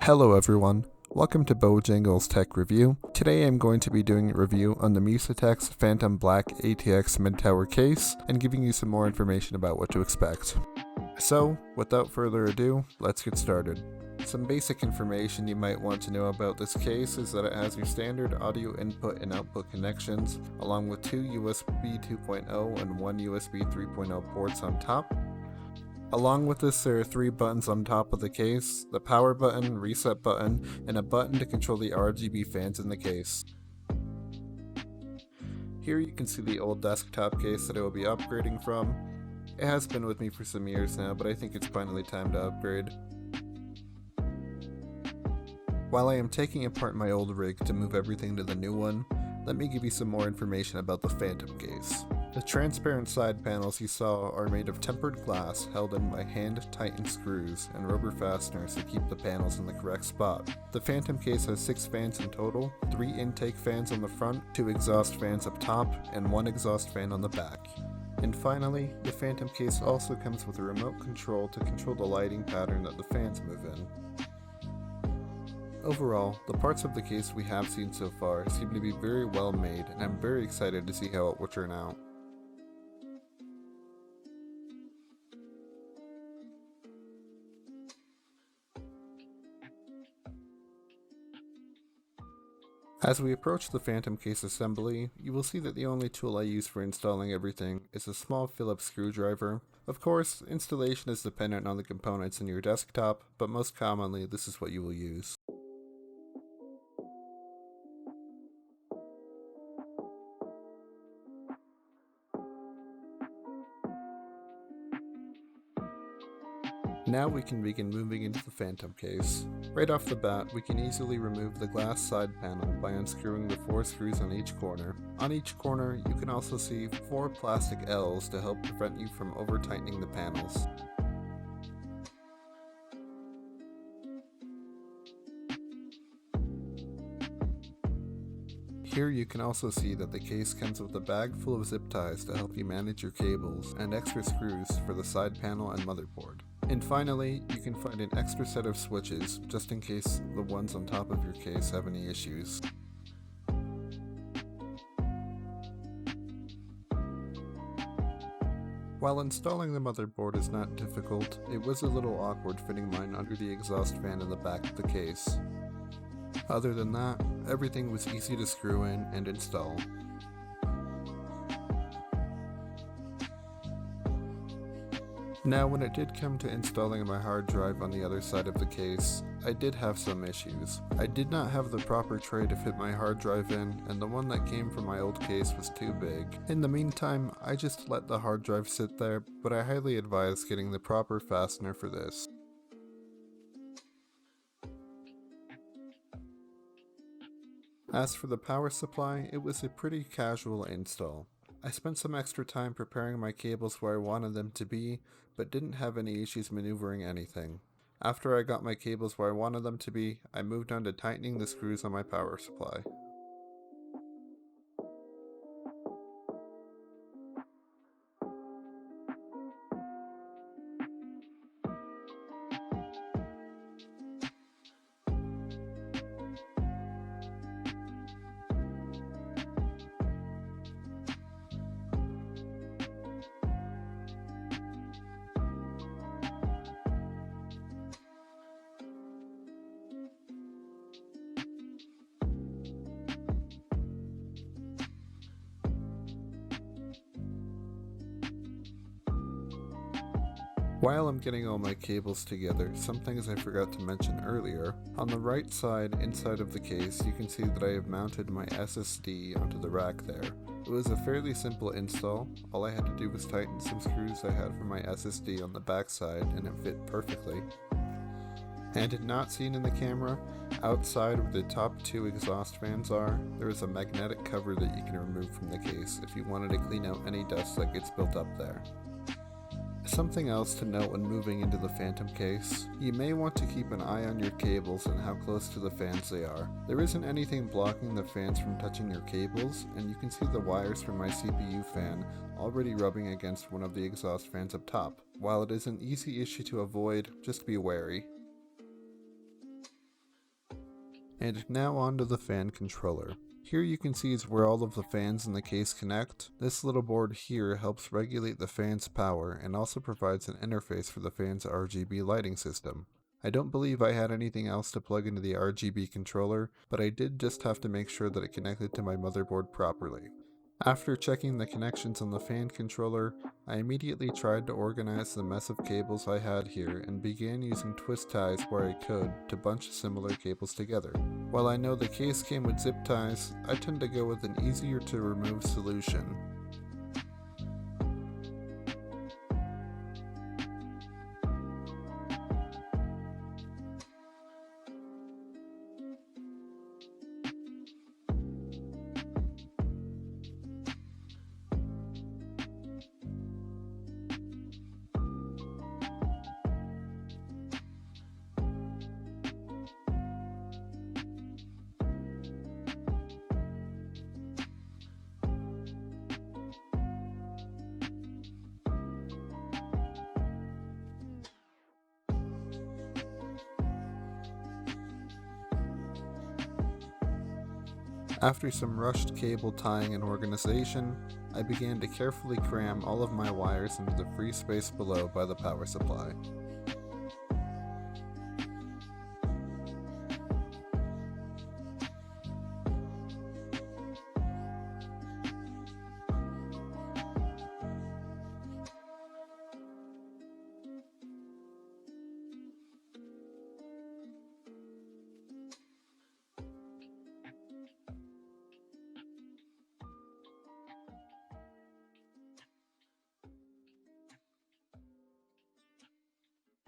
Hello everyone, welcome to Bojangles Tech Review. Today I'm going to be doing a review on the MUSETEX Phantom Black ATX mid-tower case and giving you some more information about what to expect. So, without further ado, let's get started. Some basic information you might want to know about this case is that it has your standard audio input and output connections, along with two USB 2.0 and one USB 3.0 ports on top. Along with this, there are three buttons on top of the case: the power button, reset button, and a button to control the RGB fans in the case. Here you can see the old desktop case that I will be upgrading from. It has been with me for some years now, but I think it's finally time to upgrade. While I am taking apart my old rig to move everything to the new one, let me give you some more information about the Phantom case. The transparent side panels you saw are made of tempered glass held in by hand-tightened screws and rubber fasteners to keep the panels in the correct spot. The Phantom case has 6 fans in total, 3 intake fans on the front, 2 exhaust fans up top, and 1 exhaust fan on the back. And finally, the Phantom case also comes with a remote control to control the lighting pattern that the fans move in. Overall, the parts of the case we have seen so far seem to be very well made, and I'm very excited to see how it will turn out. As we approach the Phantom case assembly, you will see that the only tool I use for installing everything is a small Phillips screwdriver. Of course, installation is dependent on the components in your desktop, but most commonly this is what you will use. Now we can begin moving into the Phantom case. Right off the bat, we can easily remove the glass side panel by unscrewing the 4 screws on each corner. On each corner, you can also see 4 plastic L's to help prevent you from over-tightening the panels. Here you can also see that the case comes with a bag full of zip ties to help you manage your cables, and extra screws for the side panel and motherboard. And finally, you can find an extra set of switches, just in case the ones on top of your case have any issues. While installing the motherboard is not difficult, it was a little awkward fitting mine under the exhaust fan in the back of the case. Other than that, everything was easy to screw in and install. Now, when it did come to installing my hard drive on the other side of the case, I did have some issues. I did not have the proper tray to fit my hard drive in, and the one that came from my old case was too big. In the meantime, I just let the hard drive sit there, but I highly advise getting the proper fastener for this. As for the power supply, it was a pretty casual install. I spent some extra time preparing my cables where I wanted them to be, but didn't have any issues maneuvering anything. After I got my cables where I wanted them to be, I moved on to tightening the screws on my power supply. While I'm getting all my cables together, some things I forgot to mention earlier. On the right side, inside of the case, you can see that I have mounted my SSD onto the rack there. It was a fairly simple install. All I had to do was tighten some screws I had for my SSD on the back side, and it fit perfectly. And not seen in the camera, outside where the top 2 exhaust fans are, there is a magnetic cover that you can remove from the case if you wanted to clean out any dust that gets built up there. Something else to note when moving into the Phantom case, you may want to keep an eye on your cables and how close to the fans they are. There isn't anything blocking the fans from touching your cables, and you can see the wires from my CPU fan already rubbing against one of the exhaust fans up top. While it is an easy issue to avoid, just be wary. And now on to the fan controller. Here you can see is where all of the fans in the case connect. This little board here helps regulate the fan's power and also provides an interface for the fan's RGB lighting system. I don't believe I had anything else to plug into the RGB controller, but I did just have to make sure that it connected to my motherboard properly. After checking the connections on the fan controller, I immediately tried to organize the mess of cables I had here and began using twist ties where I could to bunch similar cables together. While I know the case came with zip ties, I tend to go with an easier to remove solution. After some rushed cable tying and organization, I began to carefully cram all of my wires into the free space below by the power supply.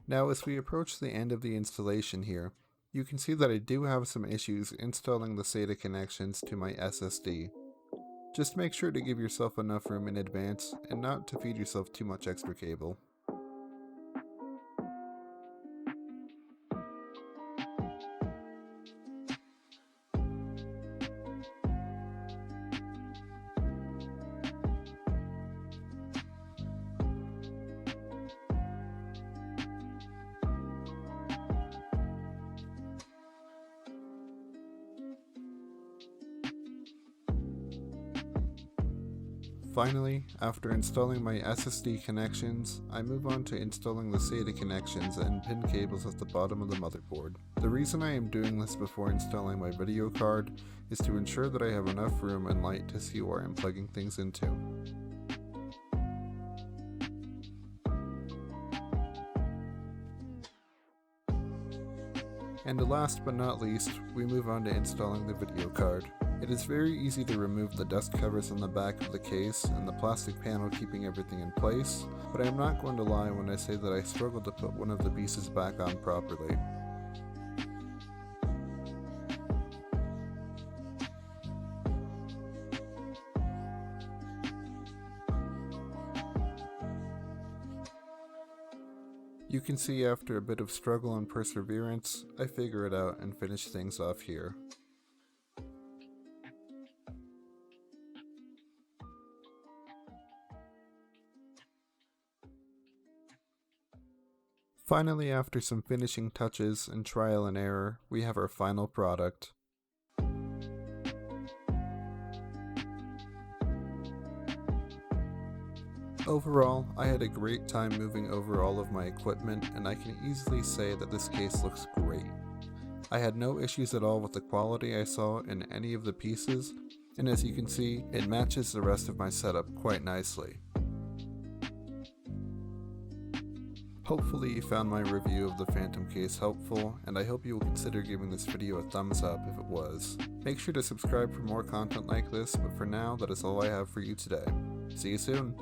Now as we approach the end of the installation here, you can see that I do have some issues installing the SATA connections to my SSD. Just make sure to give yourself enough room in advance and not to feed yourself too much extra cable. Finally, after installing my SSD connections, I move on to installing the SATA connections and pin cables at the bottom of the motherboard. The reason I am doing this before installing my video card is to ensure that I have enough room and light to see where I'm plugging things into. And last but not least, we move on to installing the video card. It is very easy to remove the dust covers on the back of the case and the plastic panel keeping everything in place, but I am not going to lie when I say that I struggled to put one of the pieces back on properly. You can see after a bit of struggle and perseverance, I figure it out and finish things off here. Finally, after some finishing touches and trial and error, we have our final product. Overall, I had a great time moving over all of my equipment, and I can easily say that this case looks great. I had no issues at all with the quality I saw in any of the pieces, and as you can see, it matches the rest of my setup quite nicely. Hopefully you found my review of the Phantom case helpful, and I hope you will consider giving this video a thumbs up if it was. Make sure to subscribe for more content like this, but for now, that is all I have for you today. See you soon!